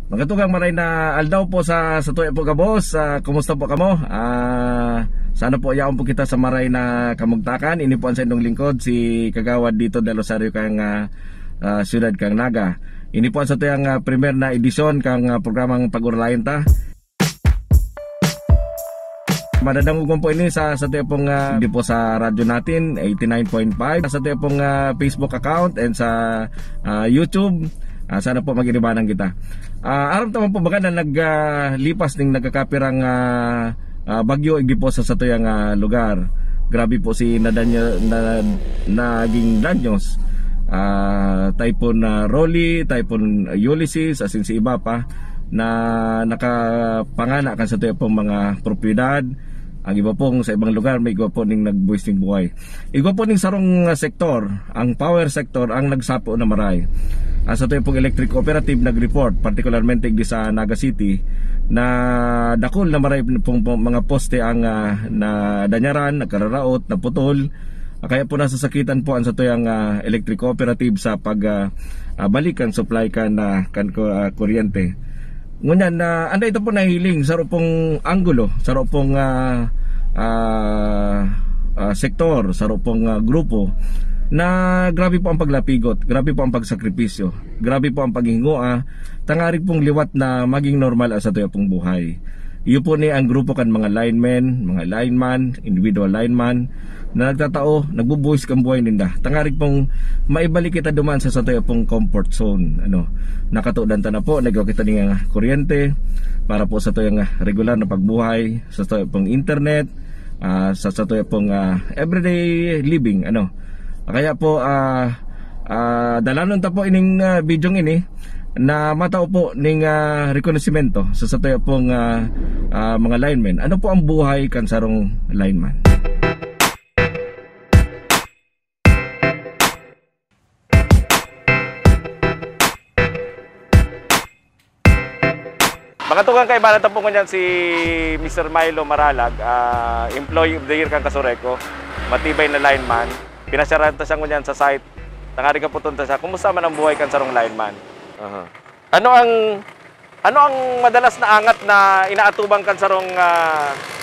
Magatugang maray na aldaw po sa tuya po kabos. Kumusta po kamo? Sana po yaon po kita sa maray na kamugtakan. Ini po ang sa inyong lingkod si Kagawad dito del Rosario kang siyudad kang Naga. Ini po ang sa tuyang premier na edisyon kang programang Pag-uralayan ta. Madadangugong po ini sa tuya pong di po sa radyo natin 89.5, sa tuya pong Facebook account and sa YouTube. Sana po maginibanan kita. Aram taman po baka na naglipas ning nagkakapirang bagyo igi po sa satuyang lugar. Grabe po si naging danyos. Typhoon Rolly, Typhoon Ulysses, asin si iba pa na nakapangana kan sa tuyang pong mga propiedad. Ang iba pong sa ibang lugar may iba po ning nagbuwis ning buhay. Iba po ning sarong sektor, ang power sector ang nagsapo na maray. Sa tuyang pong electric cooperative nag-report, particularmente di sa Naga City, na dakol na maray pong mga poste ang nadanyaran, nagkararaot, naputol. Kaya po nasasakitan po ang sa tuyang electric cooperative sa pagbalikan supply kan kuryente. Ngunyan anda ito po nahiling sa pong anggulo, sa pong sektor, sa pong grupo na grabe po ang paglapigot, grabe po ang pagsakripisyo, grabe po ang paghingoa, tangarig pong liwat na maging normal sa tuya pong buhay. Iyo po ni ang grupo kan mga linemen, mga lineman, individual lineman na nagtatao, nagbubuhis kang buhay ninda. Tangarig pong maibalik kita duman sa tuya pong comfort zone. Nakatudan ta na po, nagawa kita ng kuryente para po sa tuyang regular na pagbuhay, sa tuya pong internet, sa tuya pong everyday living. Kaya po dalanon ta po ining bidyong ini na matao po ning rekonosimento sa tuya pong mga linemen. Ano po ang buhay kan sarong lineman? Makatugang kay balata po nyan si Mr. Milo Maralag, Employee of the Year kang Kasureko, matibay na lineman. Pinasyaranta siya ngunyan sa site. Tangari ka po tunta siya. Kumusta man ang buhay kan sarong lineman? Ano ang madalas na angat na inaatubang kan sarong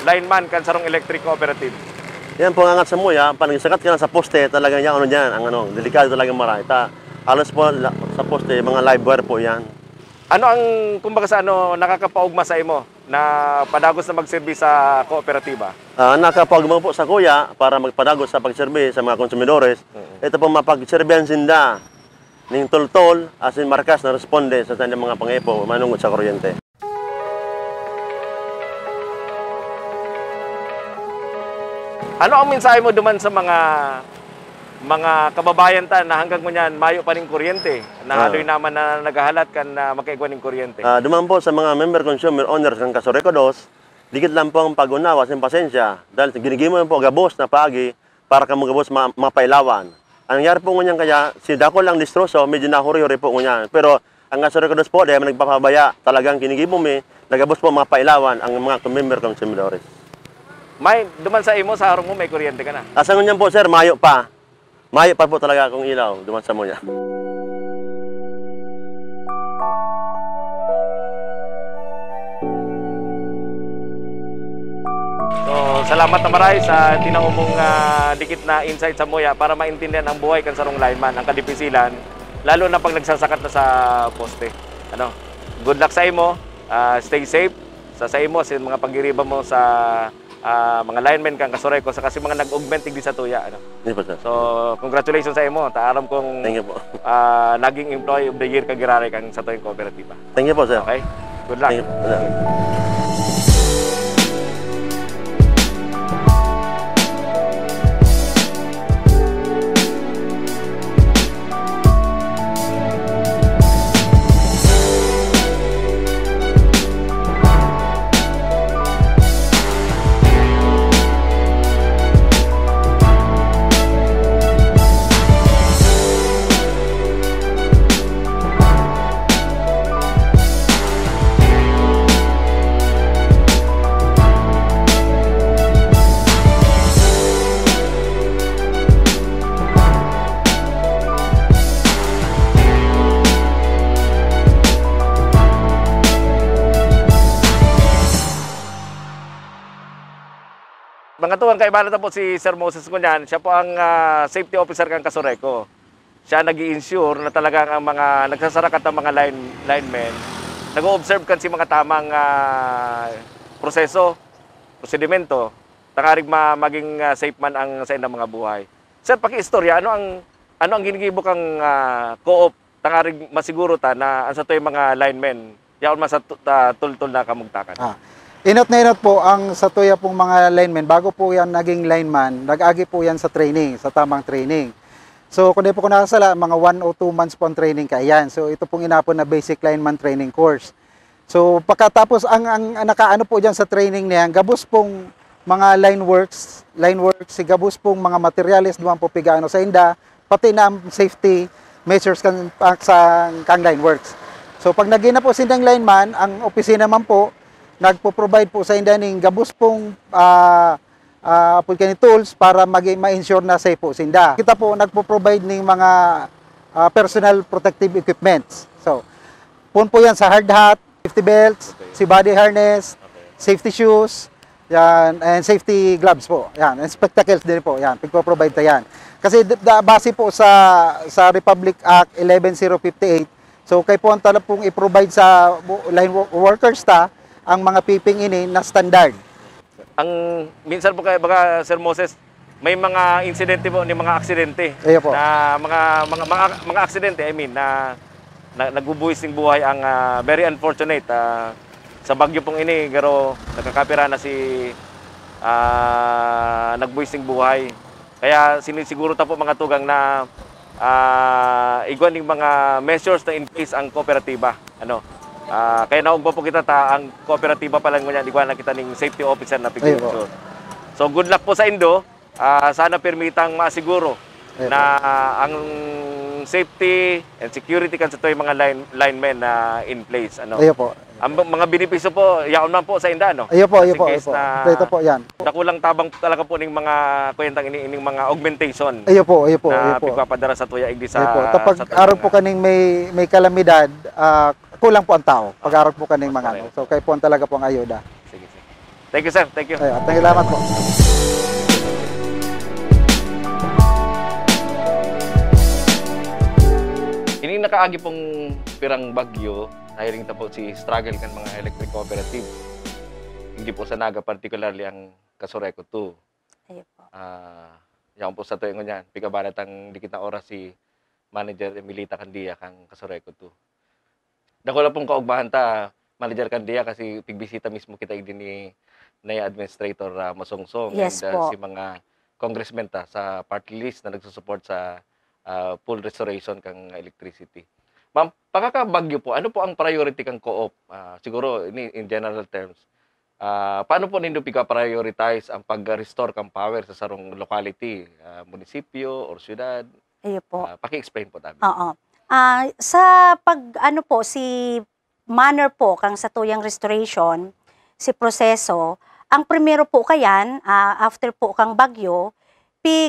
lineman kan sarong electric cooperative? Yan po ang angat sa muya. Panagisakat ka na sa poste, talagang yan ang delikado talagang marami. Alos po sa poste, mga live wire po yan. Ano ang kumbaga sa nakakapaugma sa imo na padagos na magservis sa kooperatiba? Nakakapaugma po sa kuya para magpadagos sa pagservis sa mga konsumidores. Ito po mapagserbihan sinda ning tol-tol asin markas na responde sa tanang mga pangepo manungod sa kuryente. Ano ang mensahe mo duman sa mga kababayan ta na hanggang ngunyan mayo pa ning kuryente na haloy naman na nagahalat kan makaigwa ning kuryente? Duman po sa mga member consumer owners ng Kasureko 2, dikit lang po ang pag-unawa sa pasensya dahil ginigimo po gabos na pagi para kamo gabos mapailawan. Ang nangyari po ngunyan kaya si dako lang distroso medyo nahuri-huri po ngunyan. Pero ang Kasureko 2 po dahil nagpapabaya talagang kinigimo nagabos po mapailawan ang mga member consumidores. May duman sa imo sa harong mo may kuryente ka na? Asa ngunyan po sir, mayo pa. Mayo pa po talaga akong ilaw, duman sa muya. So, salamat na maray sa tinangumong dikit na insight sa muya para maintindihan ang buhay kan sarong lineman, ang kadipisilan, lalo na pag nagsasakat na sa poste. Good luck sa imo, stay safe sa imo, sa mga pag-iriba mo sa mga linemen kang Kasureko sa kasi mga nag-augmenting di sa tuya. So, congratulations sa imo. Taaram kong naging Employee of the Year kagirare kang sa tuyang kooperatiba. Thank you po, sir. Okay? Good luck. Thank you. mga tuwang kaibahan na po si Sir Moses Kunyan, siya po ang safety officer ng Kasureco. Siya nag-i-ensure na talagang ang mga nagsasarakat ng mga linemen, nag-o-observe kan si mga tamang prosedimento, tangarig maging safe man ang sa inyong mga buhay. Sir, paki-istorya, ano ang ginigibok ang co-op, tangarig masiguro ta na ang sa to yung mga linemen, yaon man sa tultul na kamugtakan. Inot na inot po ang sa tuya pong mga linemen, bago po yan naging lineman, nag-agi po yan sa training, sa tamang training. So, kung di po ko nakasala, mga 1 o 2 months po ang training kaya yan. So, ito pong inapon na basic lineman training course. So, pagkatapos, ang nakaano po dyan sa training niya, gabos pong mga line works, si gabos pong mga materials, duman po pigaano sa inda, pati na safety measures sa line works. So, pag naging na po sindang lineman, ang opisina man po, nagpo-provide po sa inda ng gabos pong tools para ma-ensure na safe po sinda. Kita po nagpo-provide ng mga personal protective equipments. So, po yan sa hard hat, safety belts, si body harness, safety shoes, yan, and safety gloves po. Yan, and spectacles din po. Yan, pagpo-provide ta yan. Kasi base po sa Republic Act 11058, so kay po ang tala pong i-provide sa line workers ang mga piping ini na standard. Ang minsan po kay baka Sir Moses, may mga insidente po ni mga aksidente na mga aksidente, I mean, na nagbubuhis ng buhay ang very unfortunate sa bagyo pong ini, pero nakakapira na si nagbuhis ng buhay. Kaya sinisiguro ta po mga tugang na igwan ng mga measures na in place ang kooperatiba. Kaya naugbo po kita ang kooperatiba pa lang ngunyan, iguan na kita ng safety officer na pigilsyon. So good luck po sa Indo. Sana permitang masiguro na ang safety and security kan sa to yung mga linemen na in place. Ang mga benepisyo po, yaon man po sa Inda, Ito po yan. Nakulang tabang talaga po ng mga kwentang ining mga augmentation. Na pigpapadara sa tuya igdi sa tapos araw po kaning may kalamidad, kulang po ang tao. Pag-araw po kaning mga So, kayo po ang talaga po ang ayuda. Sige. Thank you, sir. Thank you. Salamat po. Ini nakaagi pong pirang bagyo, nahiling ta po si struggle kan mga electric cooperative. Hindi po sa Naga, particularly ang Kasureco 2. Ayun po. Yan po sa tuwing niyan. Pikabarat ang dikit na oras si Manager Emilita Candia kang Kasureco 2. Dako na pong kaugbahan ta, Manager Candia, kasi pigbisita mismo kita din ni Administrator Masongsong. Yes, and po. si mga congressmen ta sa party list na nagsusupport sa full restoration kang electricity. Ma'am, pagkakabagyo po, ano po ang priority kang co-op? Siguro in general terms, paano po nindo pika-prioritize ang pag-restore kang power sa sarong locality, munisipyo or syudad? Ayun po. Paki-explain po tabi. Oo. Sa si manner po kang sa tuyang restoration, si proseso, ang primero po kayan, after po kang bagyo,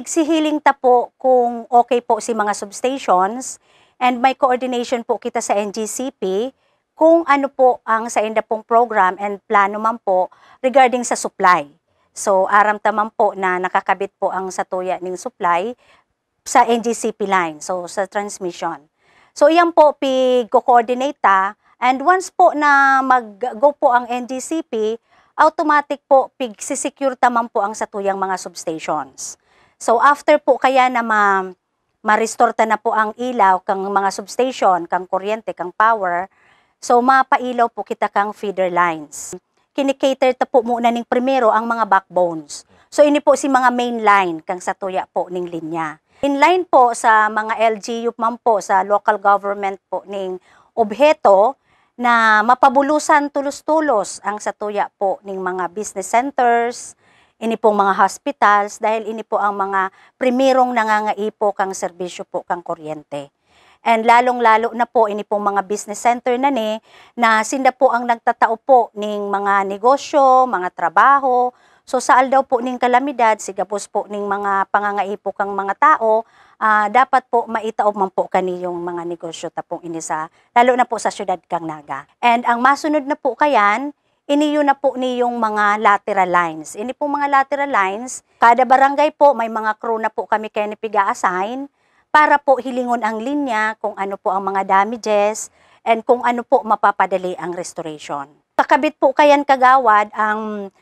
sihiling ta po kung okay po si mga substations, and may coordination po kita sa NGCP kung ano po ang sa inda pong program and plano man po regarding sa supply. So, aram taman po na nakakabit po ang satuya ng supply sa NGCP line, so sa transmission. So, iyan po pig-coordinate ta, and once po na mag-go po ang NGCP, automatic po pig-secure taman po ang satuyang mga substations. So, after po kaya na ma-restore ta na po ang ilaw kang mga substation, kang kuryente, kang power, so mapailaw po kita kang feeder lines. Kinikater ta po muna ning primero ang mga backbones. So, ini po si mga main line kang satuya po ning linya. In line po sa mga LGU man po sa local government po ning obheto na mapabulusan tulos-tulos ang satuya po ning mga business centers, ini pong mga hospitals, dahil ini po ang mga primerong nangangaipo kang serbisyo po kang kuryente. And lalong-lalo na po ini pong mga business center na sinda po ang nagtatao po ning mga negosyo, mga trabaho. So saal daw po ning kalamidad, sigapos po ning mga pangangaipo kang mga tao, dapat po maitaob man po kani yung mga negosyo tapong ini sa, lalo na po sa syudad kang Naga. And ang masunod na po kayan, iniyo na po niyong mga lateral lines. Ini po mga lateral lines, kada barangay po may mga crew na po kami kaya piga-assign para po hilingon ang linya kung ano po ang mga damages and kung ano po mapapadali ang restoration. Kakabit po kayan kagawad ang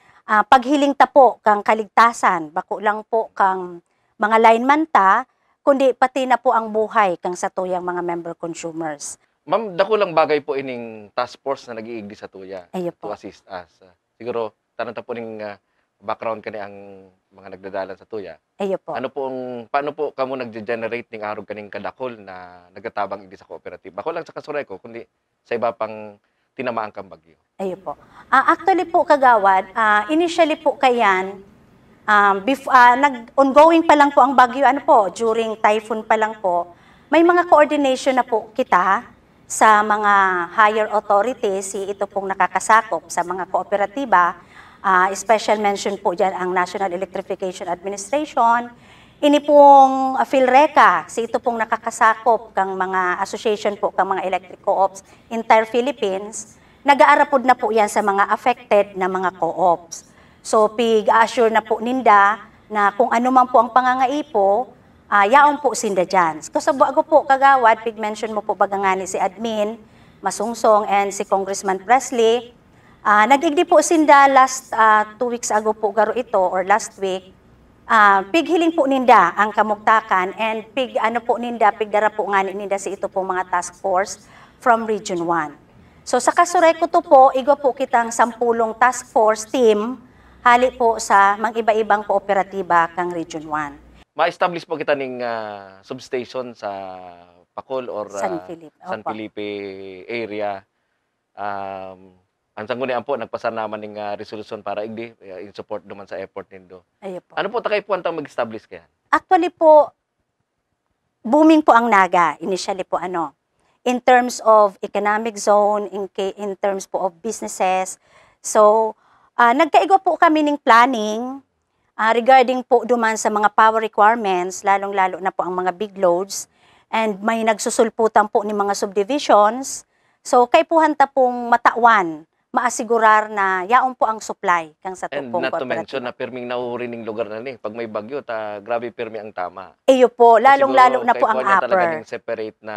paghiling ta po kang kaligtasan, bako lang po kang mga lineman ta, kundi pati na po ang buhay kang satuyang mga member consumers. Ma'am, dako lang bagay po ining task force na nag-iigdi sa tuya Ayo to po. assist us. Siguro, tanong ta po ning background kani ang mga nagdadalan sa tuya. Ayo po. Paano po kamo nagge-generate ning arog kaning kadakol na nagatabang igdi sa cooperative? Bako lang sa Kasureko, kundi sa iba pang tinamaan kang bagyo. Ayo po. Actually po kagawad, initially po kayan, nag-ongoing pa lang po ang bagyo, during typhoon pa lang po, may mga coordination na po kita sa mga higher authorities, ito pong nakakasakop sa mga kooperatiba, special mention po dyan ang National Electrification Administration, ini pong PhilReca, ito pong nakakasakop kang mga association po, kang mga electric co-ops, entire Philippines, nag-aarapod na po yan sa mga affected na mga co-ops. So, pig-assure na po ninda na kung ano man po ang pangangaipo, yaon po sinda dyan. Kasi bago po kagawad, pig-mention mo po bagangani si Admin, Masungsong, and si Congressman Presley. Nag-igdi po sinda last 2 weeks ago po garo ito, or last week, pighiling po ninda ang kamugtakan, and pigdara po nga ninda si ito po mga task force from Region 1. So sa Kasureko to po, igo po kitang 10 task force team, hali po sa mga iba-ibang kooperatiba kang Region 1. Ma-establish po kita ning substation sa Pacol or San Felipe. San Opo. Felipe area. Ang sanggunian po, nagpasanaman ng resolution para igdi, in support naman sa effort nindo. Ayo po. Ano po takay po ang mag-establish kaya? Actually po, booming po ang Naga. Initially po in terms of economic zone, in terms po of businesses. So, nagkaigo po kami ng planning regarding po duman sa mga power requirements, lalong-lalo na po ang mga big loads, and may nagsusulputan po ni mga subdivisions. So, kay po hanta pong matawan, maasigurar na yaon po ang supply kang sa And tupong not to mention kooperatiba. na pirming nauurining lugar na ni. Pag may bagyo, grabe pirmi ang tama. Iyo po, lalong-lalo Siguro, na po kay ang kuwan niya talaga upper. ning separate na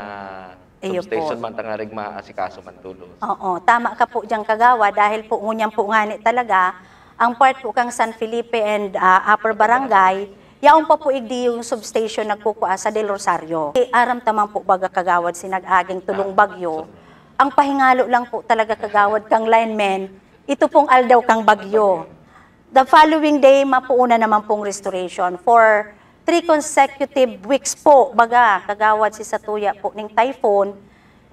Iyo substation po. man tangarig maasikaso man tulos. Oo, tama ka po diyang kagawa dahil po ngunyang po ngani talaga ang part po kang San Felipe and Upper Barangay, yaon pa po igdi yung substation nagkukuha sa Del Rosario. Aram tamang po baga kagawad sinag-aging tulong bagyo. Ang pahingalo lang po talaga kagawad kang lineman, ito pong aldaw kang bagyo. The following day, mapuuna naman pong restoration for 3 consecutive weeks po, baga, kagawad si Satuya po ng typhoon,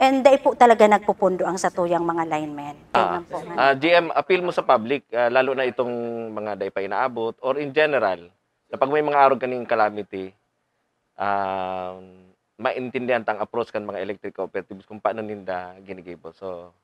and dahil po talaga nagpupundo ang Satuyang mga linemen. Yun po. GM, appeal mo sa public, lalo na itong mga day pa inaabot, or in general, na pag may mga arog kaning calamity, maintindihan tang approach kan mga electric cooperatives kung paano ninda ginigable. So,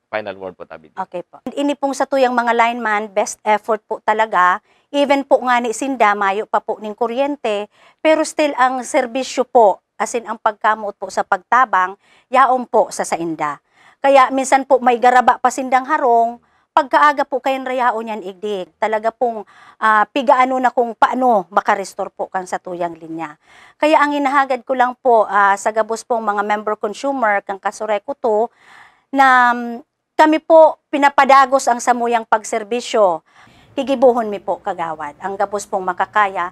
final word po tabi. Okay po. Ini pong Satuyang mga lineman, best effort po talaga. Even po nga ni Sinda, mayo pa po ng kuryente, pero still ang serbisyo po, as in ang pagkamot po sa pagtabang, yaon po sa sainda. Kaya minsan po may garaba pa sindang harong, pagkaaga po kayong rayaon yan igdig. Talaga pong pigaano na kung paano makarestore po kang Satuyang linya. Kaya ang inahagad ko lang po sa gabos pong mga member consumer kang Kasureko to, na kami po pinapadagos ang samuyang pagserbisyo. Higibuhon mi po kagawad. Ang gabos pong makakaya,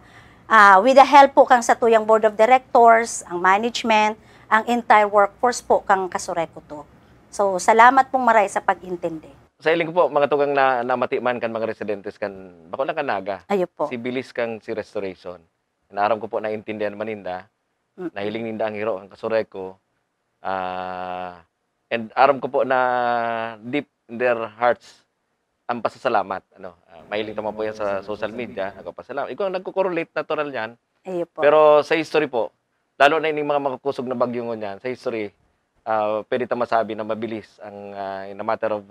with the help po kang Satuyang Board of Directors, ang management, ang entire workforce po kang Kasureko to. So, salamat pong maray sa pag-intindi. Sa iling ko po, mga tugang namati man kan mga residentes kan, bako lang kan naga. Ayo po. Si bilis kang si restoration. Naaram ko po naintindihan maninda, nahiling ninda ang hero, ang Kasureko. And aram ko po na deep in their hearts ang pasasalamat. Mahiling naman po yan sa social media, nagpapasalamat. Ikaw ang nagko-correlate natural yan. Ayo po. Pero sa history po, lalo na yung mga makakusog na bagyo ngon sa history, pwede ta masabi na mabilis ang in a matter of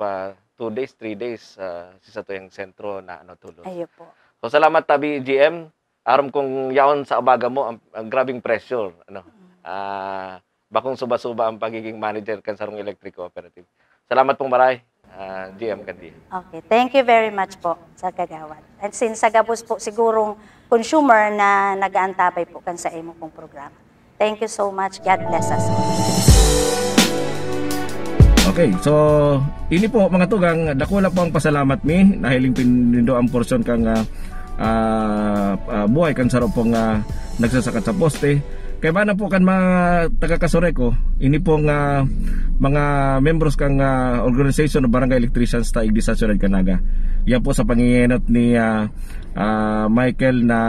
2 days, 3 days si Satuyang sentro na tulos. Ayo po. So salamat tabi GM. Aram kong yaon sa abaga mo ang grabing pressure. Bakong suba-suba ang pagiging manager kan sarong electric cooperative. Salamat pong maray. GM Kandi. Okay, thank you very much po sa kagawad. And since sa gabos po sigurong consumer na nagaantabay po kan sa imo pong programa. Thank you so much. God bless us all. Okay, so ini po mga tugang, dakula po ang pasalamat mi nahiling pinindo ang porsyon kang buhay kan sarap pong nagsasakat sa poste. Kaya ba na po kan mga taga-Kasoreko, ini pong mga members kang Organization of Barangay Electricians ta Igdi sa Ciudad Canaga. Yan po sa pangingenot ni Michael na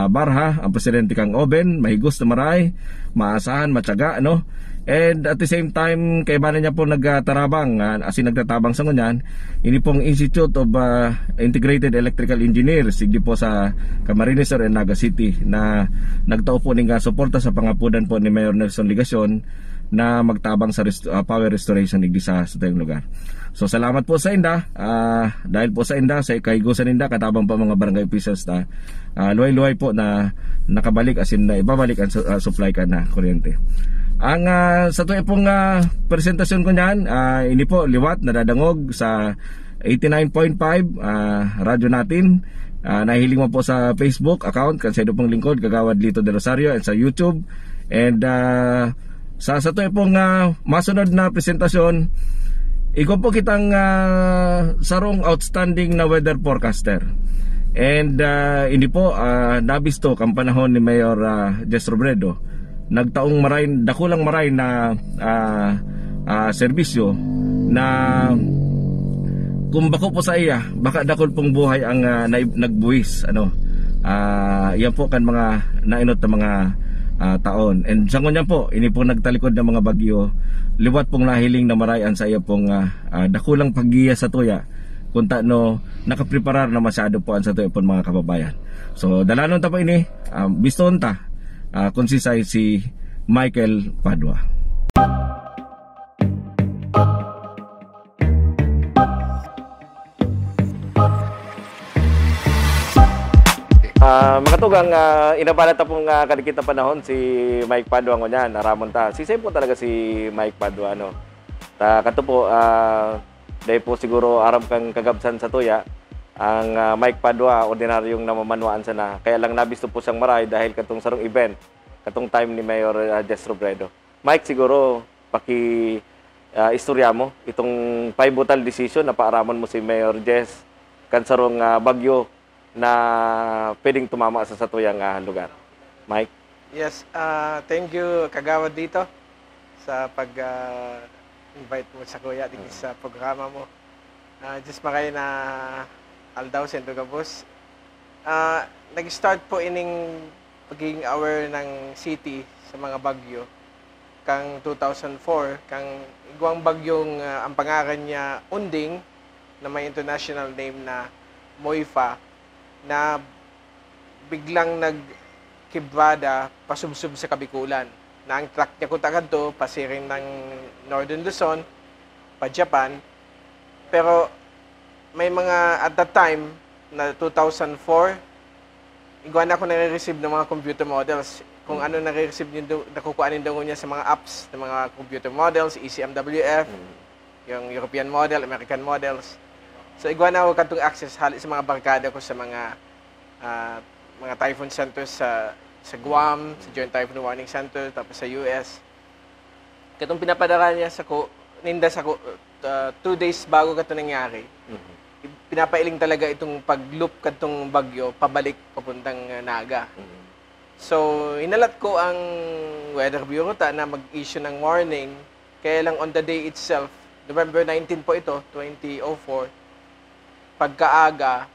Barha, ang presidente kang Oben, mahigos na maray, maasahan, matyaga, ano? And at the same time, kay ba na niya po nagtarabang, asin nagtatabang sa ngunyan, ini pong Institute of Integrated Electrical Engineers, sigdi po sa Camarines Sur and Naga City, na nagtao po ng suporta sa pangapunan po ni Mayor Nelson Ligacion na magtabang sa power restoration igdi sa tayong lugar. So salamat po sa inda, dahil po sa inda, sa kahigusan inda, katabang pa mga barangay officials na luway-luway po na nakabalik, asin na ibabalik ang supply ka na kuryente. Ang sa tuwi pong presentasyon ko niyan, ini po liwat nadadangog sa 89.5 radyo natin. Nahihiling mo po sa Facebook account kan sa pong lingkod Kagawad Lito de Rosario, and sa YouTube. And sa tuwi pong masunod na presentasyon, ikaw po kitang sarong outstanding na weather forecaster. And ini po nabisto kang panahon ni Mayor Jess Robredo, nagtaong maray, dakulang maray na serbisyo na kung bako po sa iya, baka dakol pong buhay ang nagbuwis, ano. Yan po kan mga nainot na mga taon. And sa ngunyan po, ini po nagtalikod ng mga bagyo, liwat pong nahiling na marayan sa iya pong dakulang paggiya sa tuya, kung no nakapreparar na masyado po ang sa tuya po mga kababayan. So dalanon ta po ini, biston ta konsisay si Michael Padua. Mga tugang, inabalat na pong kadikita panahon si Mike Padua ngo niyan, naramon ta. Sisay po talaga si Mike Padua, ano. Kato po, dahil po siguro aram kang kagabsan sa tuya, ang Mike Padua, ordinaryong namamanwaan sana. Kaya lang nabisto po siyang maray dahil katong sarong event, katong time ni Mayor Jess Robredo. Mike, siguro, istorya mo, itong pivotal decision na paaraman mo si Mayor Jess, kan sarong bagyo na pwedeng tumama sa satuyang lugar. Mike? Yes, thank you Kagawad dito sa pag-invite mo sa kuya dito sa programa mo. Just makay na aldaw sa Indogabos. Nag-start po ining pagiging aware ng city sa mga bagyo kang 2004, kang igwang bagyong ang pangalan niya Unding, na may international name na Moifa, na biglang nagkibrada pasubsub sa Kabikulan. Na ang track niya kung to, pasiring ng Northern Luzon, pa Japan. Pero may mga, at that time, na 2004, iguan ako nare-receive ng mga computer models. Kung ano nare-receive niyo, nakukuhanin daw niya sa mga apps ng mga computer models, ECMWF, yung European model, American models. So iguan ako katong access hali sa mga barkada ko sa mga typhoon centers sa Guam, sa Joint Typhoon Warning Center, tapos sa US. Katong pinapadala niya sa ninda sa 2 days bago kato nangyari. Pinapailing talaga itong pag-loop katong bagyo pabalik papuntang Naga. So inalat ko ang Weather Bureau na mag-issue ng warning. Kaya lang on the day itself, November 19 po ito, 2004, pagkaaga,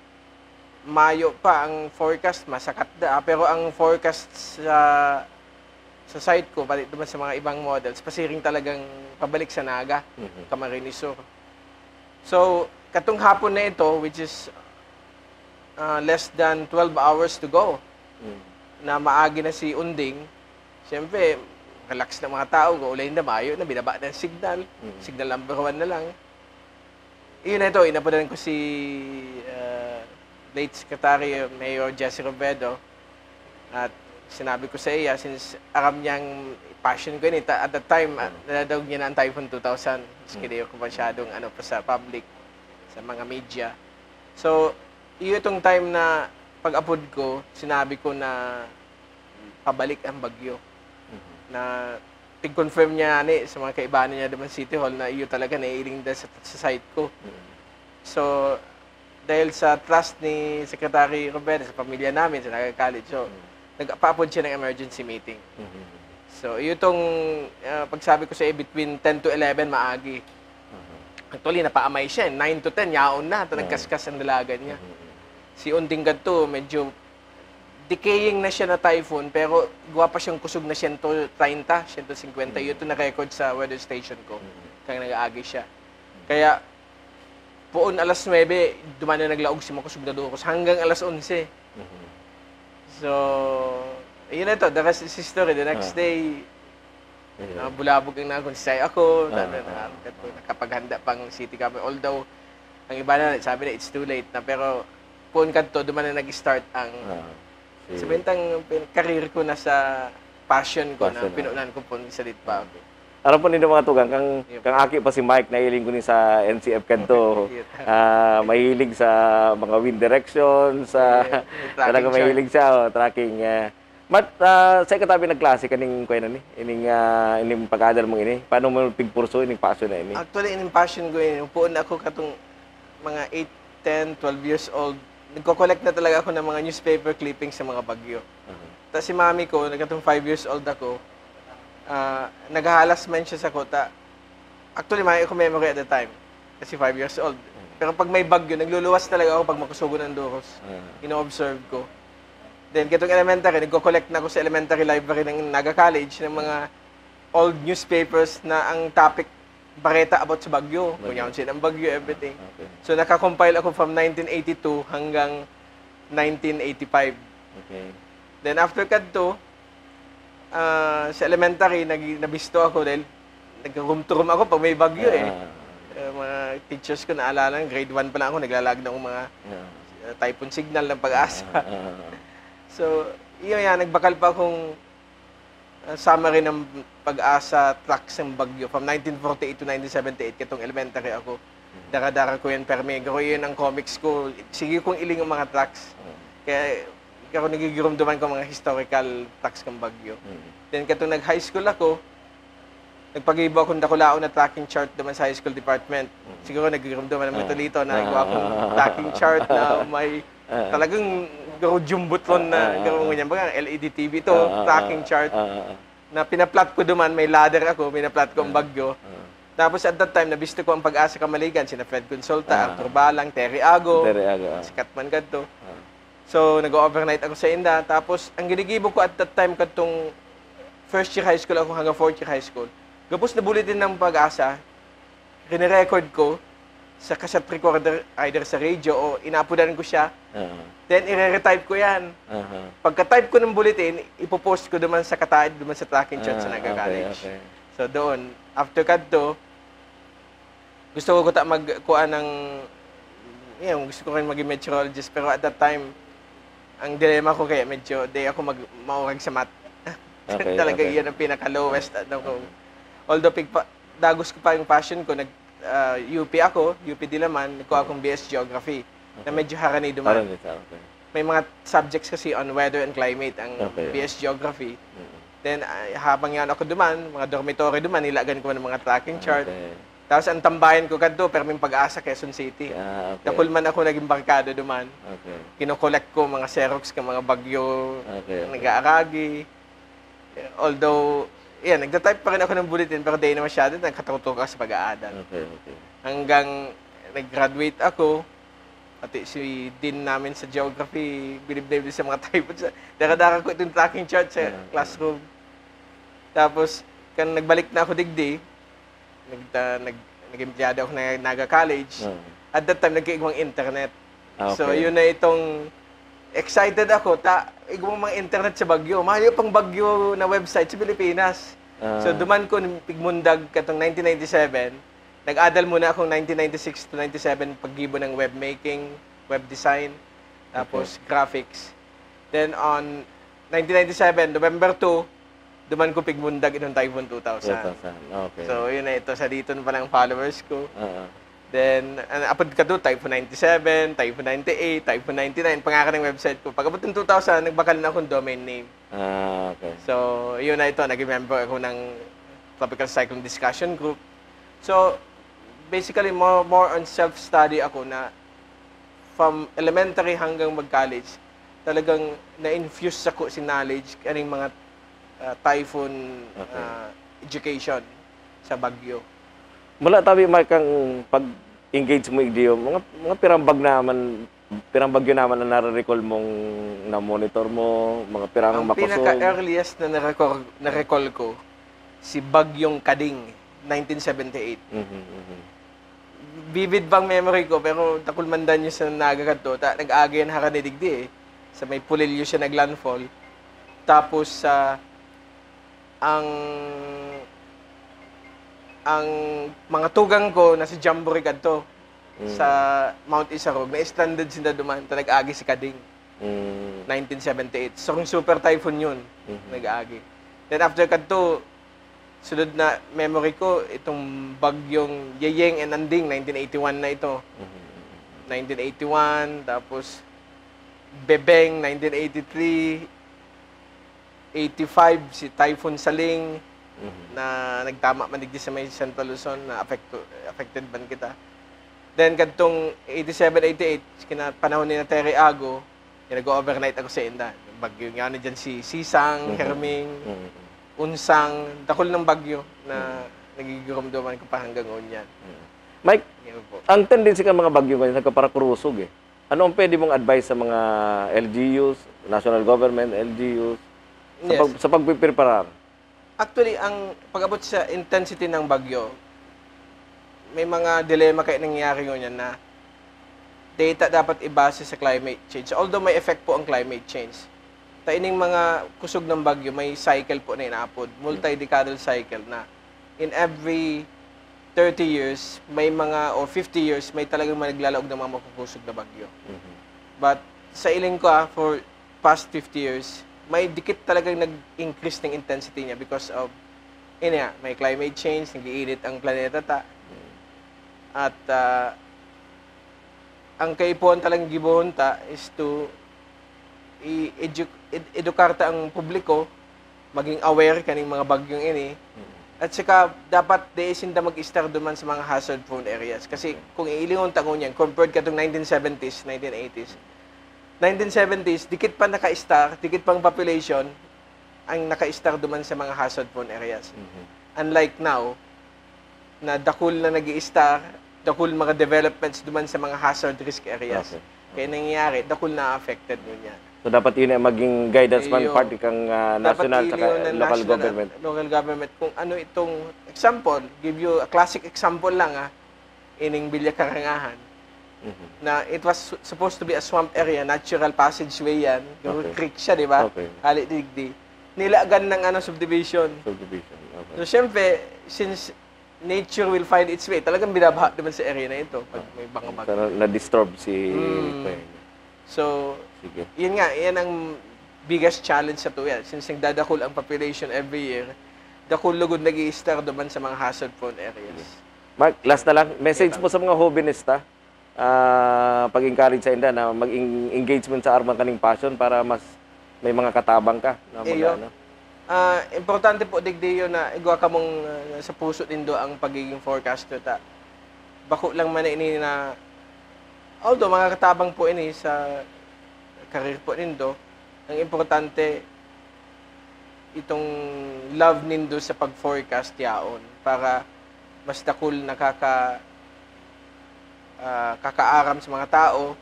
Mayo pa ang forecast, masakat da. Pero ang forecast sa site ko, balik naman sa mga ibang models, pasiring talagang pabalik sa Naga, Camarines Sur. So, katong hapon na ito, which is less than 12 hours to go, na maagi na si Unding, siyempre, relax na mga tao, ulay na Mayo, na binaba na signal, signal number 1 na lang. Iyon na ito, inapunan ko si late Secretary Mayor Jesse Robredo at sinabi ko sa iya, since aram niyang passion ko yun, at that time, nadadawag niya na ang Typhoon 2000. Maski di ako masyadong pa sa public, sa mga media. So, itong time na pag-upload ko, sinabi ko na pabalik ang bagyo. Na pig-confirm niya sa mga kaibahan niya naman City Hall na iyo talaga naiiling sa site ko. So, dahil sa trust ni Secretary Robert sa pamilya namin sa Naga College, so nagpa-upload siya ng emergency meeting. So, itong pagsabi ko sa between 10 to 11 maagi. Actually, napaamay siya. 9 to 10, yaon na. Nagkaskas ang dalagan niya. Si Unding Gadto, medyo decaying na siya na typhoon, pero gawa pa siyang kusog na 130, 150. Ito na record sa weather station ko. Kaya nag-aagi siya. Kaya, poon alas 9, duman na naglaog si Makusog na Dukos hanggang alas 11. So, yun na ito. The rest is history. The next day, bulabog ang nakonsisay ako. Nakapaghanda pang city kami. Although, ang iba na, sabi na, it's too late na. Pero, poon kanto, duman na nag-start ang sabihin career ko na sa passion ko na pinunan ko po sa Litpa. Aram po ninyo mga tugang, kang aki pa si Mike, nahiling ko ni sa NCF kanto. Mahilig sa mga wind direction, sa talaga mahilig siya, tracking. Sa katabi nagklase kaning kuya na ni, ining pag-adal mong ini. Paano mo pigpurso ining passion na ini? Actually, ining passion ko ini, upuan ako katong mga 8, 10, 12 years old. Nagko-collect na talaga ako ng mga newspaper clippings sa mga bagyo. Tapos si mami ko, katong 5 years old ako, naghahalas man siya sa kota. Actually, may ako memory at the time. Kasi 5 years old. Pero pag may bagyo, nagluluwas talaga ako pag makusugo ng Dukos. Ino-observe ko. Then, katong elementary, nagko-collect na ako sa elementary library ng Naga College ng mga old newspapers na ang topic, bareta about sa bagyo. Kunyaon siya ng bagyo, everything. So, nakakompile ako from 1982 hanggang 1985. Then, after kadto, sa elementary, nabisto ako dahil nag-room-to-room ako pag may bagyo mga teachers ko naalala, grade 1 pa lang ako, naglalag na akong mga typhoon signal ng Pag-asa. So, nagbakal pa akong summary ng Pag-asa tracks ng bagyo from 1948 to 1978, katong elementary ako. Dara-dara ko yan, permega ko yun ang comics ko. Sige kong iling ang mga tracks. Kaya, ako nagigirumduman ko mga historical tracks ng bagyo. Then, katong nag-high school ako, nagpag-ibo akong dakulaon na tracking chart naman sa high school department. Siguro nagigirumduman naman ito dito na nagawa akong tracking chart na may talagang jumbotron na gawin ganyan. Baga, LED TV to, tracking chart. Na pinaplot ko duman, may ladder ako, pinaplot ko ang bagyo. Tapos at that time, nabisto ko ang Pag-asa Kamaligan, sina Fred Consulta, Arthur Balang, Terry Ago, si Katman Gadto. So, nag-overnight ako sa Inda. Tapos, ang ginigibo ko at that time, katong first year high school ako hanggang fourth year high school, gapos na bulletin ng Pag-asa, rinirecord ko sa cassette recorder, either sa radio o inapudan ko siya. Then, i-retype ko yan. Pagka-type ko ng bulletin, ipopost ko naman sa kataid, naman sa tracking chart sa Naga College. So, doon, after kadto, gusto ko magkuha ng, gusto ko rin maging meteorologist, pero at that time, ang dilema ko kaya medyo, ako maurag sa math. Talaga iyan ang pinaka-lowest. Although, dagos ko pa yung passion ko, UP ako, UP Diliman, nagkuha akong BS Geography, na medyo harani duman. May mga subjects kasi on weather and climate, ang BS Geography. Then, habang yan ako duman, mga dormitory duman, nilagan ko ng mga tracking chart. Tapos, ang tambayan ko kadto, pero may Pag-asa, Quezon City. Nakulman ako naging barkado duman. Kinokollect ko mga Xerox ng mga bagyo, nag-aaragi. Although, nagtatype pa rin ako ng bulletin, pero di na masyado, nagkatuto ka sa pag-aaral. Hanggang nag-graduate ako, pati si Dean namin sa Geography, bilib sa mga typos. Dara-dara ko itong tracking chart sa classroom. Tapos, kan nagbalik na ako digdi, nag-empleyado ako na Naga College. At that time, nagkaigwang internet. So, yun na itong excited ako. Igwang mga internet sa Bagyo. Mahal yung pang Bagyo na website sa Pilipinas. So, duman ko ng Pigmundag katong 1997. Nag-adal muna akong 1996 to 97 paggibo ng web making, web design, tapos graphics. Then on 1997, November 2, duman ko pigmundag itong Typhoon 2000. 2000. Okay. So, yun na ito. Sa dito pa lang followers ko. Oo. Then, apod ka doon, Typhoon 97, Typhoon 98, Typhoon 99, pangalan ng website ko. Pag abot ng 2000, nagbakal na akong domain name. Okay. So, yun na ito. Nag-member ako ng Tropical Cyclone Discussion Group. So, basically, more on self-study ako na from elementary hanggang mag-college, talagang na-infuse ako si knowledge kaning mga typhoon education sa Baguio. Mula tabi Mark ang pag-engage mo igdiyo, mga pirang bagyo naman na nare-recall mong na-monitor mo, mga pirang Ang makusog. pinaka-earliest na na-recall ko, si Bagyong Kading, 1978. Vivid bang memory ko, pero takulmandan niyo sa nagagat to. Nag-agayan hakanidigdi eh. Sa may Pulilyo siya naglandfall. Tapos ang mga tugang ko nasa Jamboree kadto sa Mount Isarog, na stranded sila duman, nag-agi si Kading. 1978. So, kung super typhoon yun, nag-agi. Then after kadto, sunod na memory ko, itong bagyong Yeyeng and Anding, 1981 na ito. 1981, tapos Bebeng, 1983, 85, si Typhoon Saling, na nagtama manigdi sa may Central Luzon, na affected ban kita. Then, kadtong 87, 88, panahon ni na Terry Ago, nag-overnight ako sa Inda. Bagyo nga na dyan si Sisang, Herming, Unsang, dakol ng bagyo na nagigurumduman ko pa hanggang ngayon yan. Mike, ang tendency ka mga bagyo ngayon, nagkaparakurusog eh. Ano ang pwede mong advice sa mga LGUs, national government, LGUs, sa pagpipreparar? Actually, ang pag-abot sa intensity ng bagyo, may mga dilemma kayo nangyayari ngayon na data dapat ibase sa climate change. Although may effect po ang climate change. Taining mga kusog ng bagyo, may cycle po na inaapod, multi-decadal cycle na in every 30 years, may mga, o 50 years, may talagang naglalauog ng mga makukusog na bagyo. But sa iling ko, for past 50 years, may dikit talagang nag-increase ng intensity niya because of, may climate change, nag-iinit ang planeta At ang kaipuan talagang gibuhon is to edukarta ang publiko, maging aware kaning mga bagyong ini. At saka dapat desinda mag-start duman sa mga hazard prone areas. Kasi kung iilingon tango niyan, compared ka itong 1970s, 1980s, 1970s, dikit pa naka-star, dikit pang population, ang naka-star duman sa mga hazard prone areas. Unlike now, na dakul na nag-i-star, dakul mga developments duman sa mga hazard risk areas. Kaya nangyayari, dakul na affected mo niya. So dapat yun ay maging guidance man party kang national at local government. Local government. Kung ano itong example, give you a classic example lang ining Bilya Karangahan. Na it was supposed to be a swamp area, natural passageway yan. Creek siya, di ba? Halidigdi. Nilagan ng subdivision. So syempre, since nature will find its way, talagang binabaha naman sa area na ito pag may bangabag. Na-disturb si So, sige. Yun nga, yan ang biggest challenge sa tuya. Since nagdadakol ang population every year, dakol lugod nag-i-star naman sa mga hazard-prone areas. Mark, last na lang, message mo sa mga hobbynista, pag-encourage sa inda na mag-engagement sa armang kaning passion para mas may mga katabang ka. Na importante po, digdiyo na igwa ka mong sa puso nindo ang pagiging forecaster. Bako lang man ini na although mga katabang po ini sa career po nindo, ang importante itong love nindo sa pag-forecast yaon para mas dakul na kakaaram sa mga tao.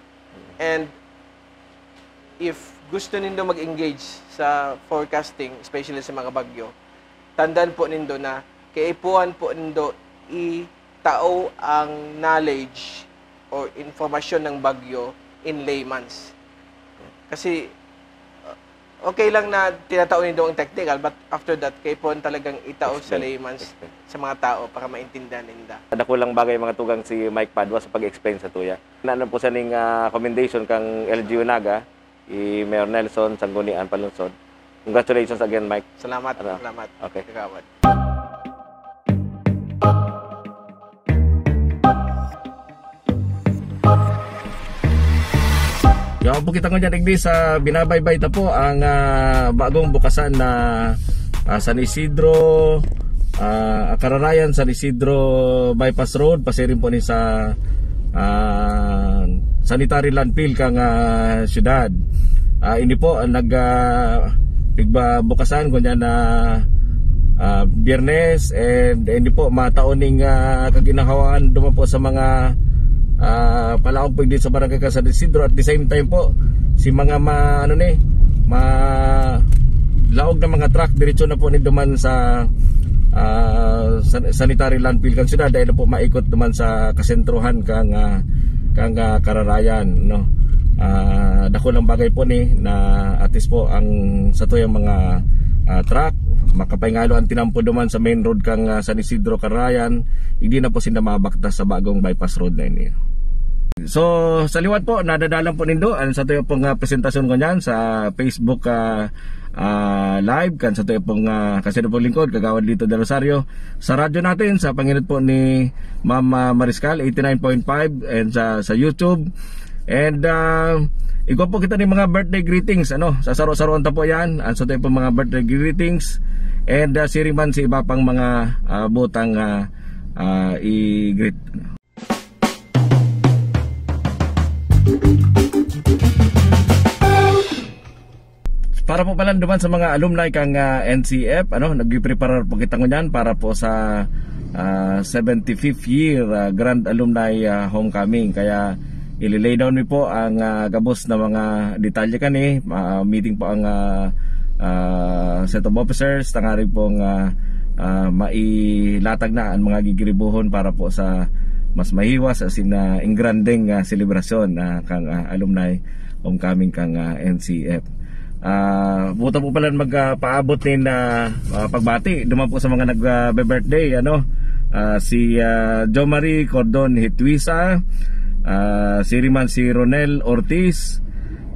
And if gusto nindo mag-engage sa forecasting, especially sa mga bagyo, tandaan po nindo na kaipuan po nindo itao ang knowledge or informasyon ng bagyo in layman's. Kasi okay lang na tinatao nindo ang technical, but after that, kaipuan talagang itao sa layman's sa mga tao para maintindihan nila. Dako lang bagay mga tugang si Mike Padua sa pag-explain sa tuya. Naanan po sa ning commendation kang LGU Naga, i Mayor Nelson Sanggunian Palunsod Congratulations again, Mike. Salamat, Ano? salamat. Okay. Kagawad. Yung po kita nga dyan, sa binabaybay ta po ang bagong bukasan na San Isidro, Kararayan, San Isidro Bypass Road, pasirin po ni sa sanitary landfill kang syudad. Ini po bukasan kunya na Biyernes, and hindi po matauning kaginahawaan duman po sa mga palaog po din sa barangay San Isidro. At the same time po si mga laog na mga truck diretso na po ni duman sa sanitary landfill kan syudad dahil po maikot duman sa kasentruhan kang Kararayan, no. Dako lang bagay po ni na atis po ang sa tuyang mga truck makapahingalo ang tinampo duman sa main road kang San Isidro Kararayan, hindi na po sila mabakta sa bagong bypass road na ini. So sa liwat po nadadalang po nindo ang sa tuyang pong presentasyon ko niyan sa Facebook live kan sa tuyang pong kasino po lingkod Kagawad Lito de Rosario, sa radyo natin sa panginit po ni Ma'am Mariscal 89.5, and sa YouTube. And ikaw po kita ni mga birthday greetings, sasaro-saroan ta po yan ang sa tuyang pong mga birthday greetings, and siriman si iba pang mga butang i-greet. Para po pala duman sa mga alumni kang NCF, nag-prepare po kita ngunyan para po sa 75th year Grand Alumni Homecoming. Kaya ililay down po ang gabos na mga detalye kani. Meeting po ang set of officers, tangari pong mailatag na ang mga gigribuhon para po sa mas mahiwas as in ingranding selebrasyon kang alumni homecoming kang NCF. Buta po pala magpaabot din pagbati duman po sa mga nagbe-birthday, si Jo Marie Cordon Hitwisa, siriman si Ronel Ortiz,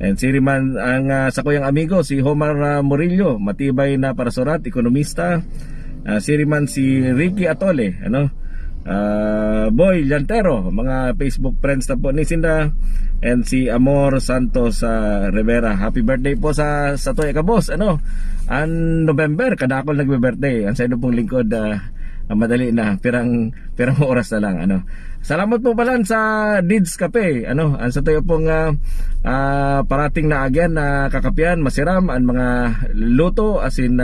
and siriman ang sa kuyang amigo si Homar Murillo, matibay na parasurat, ekonomista, siriman si Ricky Atole, Boy Llantero, mga Facebook friends na po ni Sinda, and si Amor Santos Rivera. Happy birthday po sa Toy Kabos, ang November kadakol nagbe-birthday ang sa inyo pong lingkod. Madali na, pirang oras na lang, Salamat po pala sa Deeds Cafe, ang sa tayo pong parating na agyan na kakapian, masiram ang mga luto, as in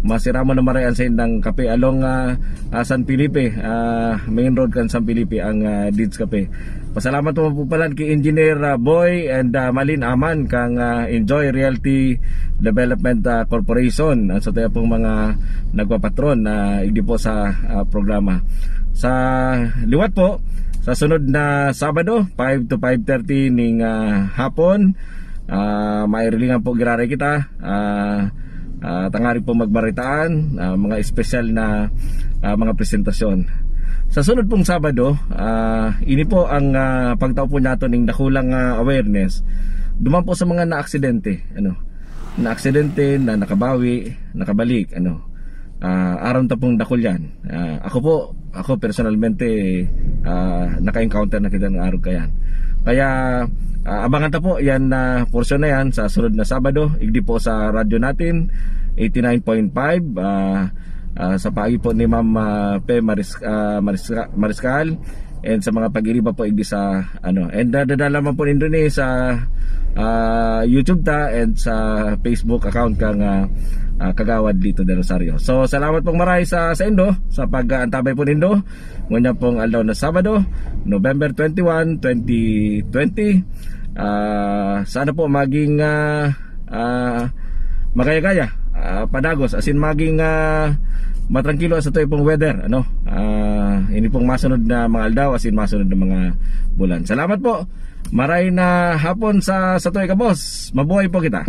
masiramo na marayan sa indang kape along San Felipe, main road kan San Felipe ang Deeds Cafe. Pasalamat po pala kay Engineer Boy and Malin Aman kang Enjoy Realty Development Corporation, ang sa tayo pong mga nagpapatron na hindi po sa programa. Sa liwat po sa sunod na Sabado 5 to 5:30 ning hapon, mairilingan po girare kita, tangari po magbaritaan, mga espesyal na mga presentasyon. Sa sunod pong Sabado, ini po ang pagtao po nato ning dakulang awareness duman po sa mga na-aksidente, na-aksidente na nakabawi, nakabalik, aron ta pong dakul yan. Ako personalmente naka-encounter na kita ng araw kayan. Kaya abangan ta po yan na portion na yan sa sunod na Sabado, igdi po sa radyo natin 89.5, sa paagi po ni Ma'am Pe Mariscal, and sa mga pag-iriba po igdi sa and dadala man po nindo ni sa YouTube ta and sa Facebook account kang Kagawad Lito de Rosario. So salamat pong maray sa indo sa pag-antabay po nindo ngunya pong aldaw na Sabado, November 21, 2020. Sana po maging magaya-gaya, padagos, as in maging matrangkilo sa ito pong weather, ini pong masunod na mga aldaw, as in masunod na mga bulan. Salamat po, maray na hapon sa Toy Kabos. Mabuhay po kita.